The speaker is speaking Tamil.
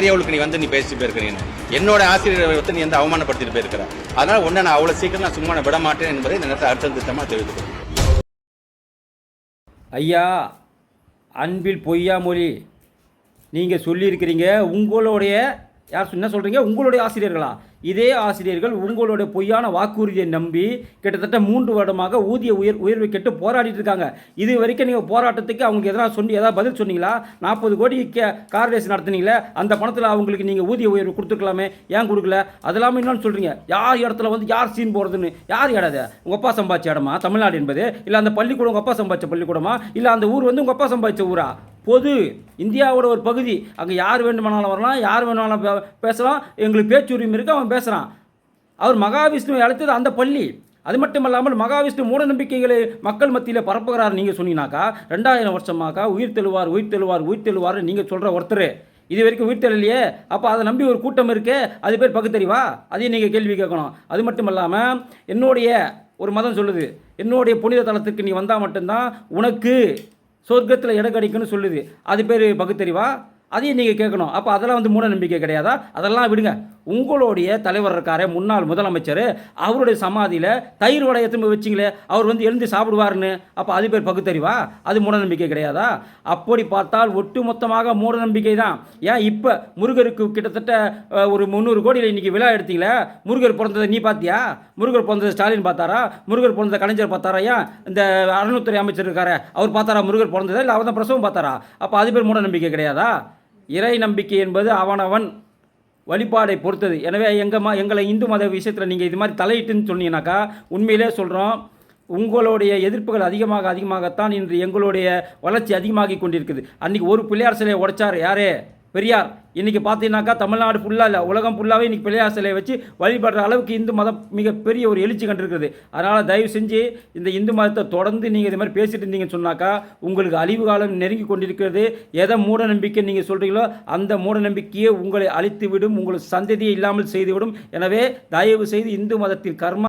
ஏரியாவுக்கு நீ வந்து நீ பேசிட்டு போயிருக்கிறீங்க. என்னோட ஆசிரியரை வந்து நீ வந்து அவமானப்படுத்திட்டு போயிருக்கிற. அதனால ஒன்றை நான் அவ்வளோ சீக்கிரம் நான் சும்மா விட மாட்டேன் என்பதை இந்த நேரத்தில் அர்த்தம் திட்டமாக தெரிவித்துக்கிறேன். ஐயா, அன்பில் பொய்யா மொழி நீங்கள் சொல்லியிருக்கிறீங்க. உங்களுடைய யார் என்ன சொல்கிறீங்க? உங்களுடைய ஆசிரியர்களா? இதே ஆசிரியர்கள் உங்களுடைய பொய்யான வாக்குறுதியை நம்பி கிட்டத்தட்ட 3 வருடமாக ஊதிய உயர்வை கேட்டு போராடிட்டு இருக்காங்க. இது வரைக்கும் நீங்கள் போராட்டத்துக்கு அவங்களுக்கு ஏதாவது பதில் சொன்னீங்களா? 40 கோடி கார் ரேஸ் நடத்துனீங்களே, அந்த பணத்தில் அவங்களுக்கு நீங்கள் ஊதிய உயர்வு கொடுத்துருக்கலாமே, ஏன் கொடுக்கல? அதெல்லாமே இன்னொன்று சொல்கிறீங்க. யார் இடத்துல வந்து யார் சீன் போகிறதுன்னு. யார் இடாது? உங்கள் அப்பா சம்பாதிச்ச இடமா தமிழ்நாடு என்பது? இல்லை அந்த பள்ளிக்கூடம் உங்கள் அப்பா சம்பாதிச்ச பள்ளிக்கூடமா? இல்லை அந்த ஊர் வந்து உங்கள் அப்பா சம்பாதிச்ச ஊரா? பொது இந்தியாவோட ஒரு பகுதி. அங்கே யார் வேண்டுமானாலும் வரலாம், யார் வேணுமானாலும் பேசலாம். எங்களுக்கு பேச்சுரிமை இருக்குது, அவன் பேசுகிறான். அவர் மகாவிஷ்ணுவை அழைத்தது அந்த பள்ளி. அது மட்டும் இல்லாமல் மகாவிஷ்ணு மூட நம்பிக்கைகளை மக்கள் மத்தியில் பரப்புகிறார் நீங்கள் சொன்னீங்கன்னாக்கா, 2000 வருஷமாக்கா உயிர் தெழுவார் நீங்கள் சொல்கிற ஒருத்தர் இது வரைக்கும் உயிர் தெரியலையே. அப்போ அதை நம்பி ஒரு கூட்டம் இருக்கே, அது பேர் பகுத்தறிவா? அதையும் நீங்கள் கேள்வி கேட்கணும். அது மட்டும் இல்லாமல் என்னுடைய ஒரு மதம் சொல்லுது, என்னுடைய புனித தலத்துக்கு நீ வந்தால் மட்டும்தான் உனக்கு சொர்க்கத்தில் இடம் கிடைக்குன்னு சொல்லுது. அது பேர் பகுத்தறிவா? அதையும் நீங்கள் கேட்கணும். அப்போ அதெல்லாம் வந்து மூட நம்பிக்கை கிடையாதா? அதெல்லாம் விடுங்க. உங்களுடைய தலைவர் இருக்கார முன்னாள் முதலமைச்சர், அவருடைய சமாதியில் தயிர் வடையை திரும்ப வச்சிங்களே, அவர் வந்து எழுந்து சாப்பிடுவார்னு. அப்போ அது பேர் பகுத்தறிவா? அது மூட நம்பிக்கை கிடையாதா? அப்படி பார்த்தால் ஒட்டு மொத்தமாக மூட நம்பிக்கை தான். ஏன் இப்போ முருகருக்கு கிட்டத்தட்ட ஒரு 300 கோடியில் இன்றைக்கி விழா எடுத்தீங்களே, முருகர் பிறந்ததை நீ பார்த்தியா? முருகர் பிறந்தது ஸ்டாலின் பார்த்தாரா? முருகர் பிறந்த கலைஞர் பார்த்தாரா? ஏன் இந்த அறநிலைத்துறை அமைச்சர் இருக்காரு, அவர் பார்த்தாரா முருகர் பிறந்ததை? இல்லை அவர் தான் பிரசவம் பார்த்தாரா? அப்போ அது பேர் மூட நம்பிக்கை கிடையாதா? இறை நம்பிக்கை என்பது அவனவன் வழிபாடை பொறுத்தது. எனவே எங்களை இந்து மத விஷயத்தில் நீங்கள் இது மாதிரி தலையிட்டுன்னு சொன்னீங்கன்னாக்கா, உண்மையிலே சொல்கிறோம், உங்களுடைய எதிர்ப்புகள் அதிகமாகத்தான் இன்று எங்களுடைய வளர்ச்சி அதிகமாகி கொண்டிருக்குது. அன்றைக்கி ஒரு பிள்ளையார் சிலையை உடைச்சார் யாரே? பெரியார். இன்றைக்கி பார்த்தீங்கன்னாக்கா தமிழ்நாடு ஃபுல்லாக இல்லை, உலகம் ஃபுல்லாகவே இன்றைக்கி பிள்ளையார் சிலையை வச்சு வழிபடுற அளவுக்கு இந்து மதம் மிகப்பெரிய ஒரு எழுச்சி கண்டிருக்குது. அதனால் தயவு செஞ்சு இந்த இந்து மதத்தை தொடர்ந்து நீங்கள் இது மாதிரி பேசிட்டு இருந்தீங்கன்னு சொன்னாக்கா உங்களுக்கு அழிவு காலம் நெருங்கி கொண்டிருக்கிறது. எதை மூட நம்பிக்கை நீங்கள் சொல்கிறீங்களோ அந்த மூட நம்பிக்கையை உங்களை அழித்துவிடும், உங்கள் சந்ததியை இல்லாமல் செய்துவிடும். எனவே தயவு செய்து இந்து மதத்தில் கர்ம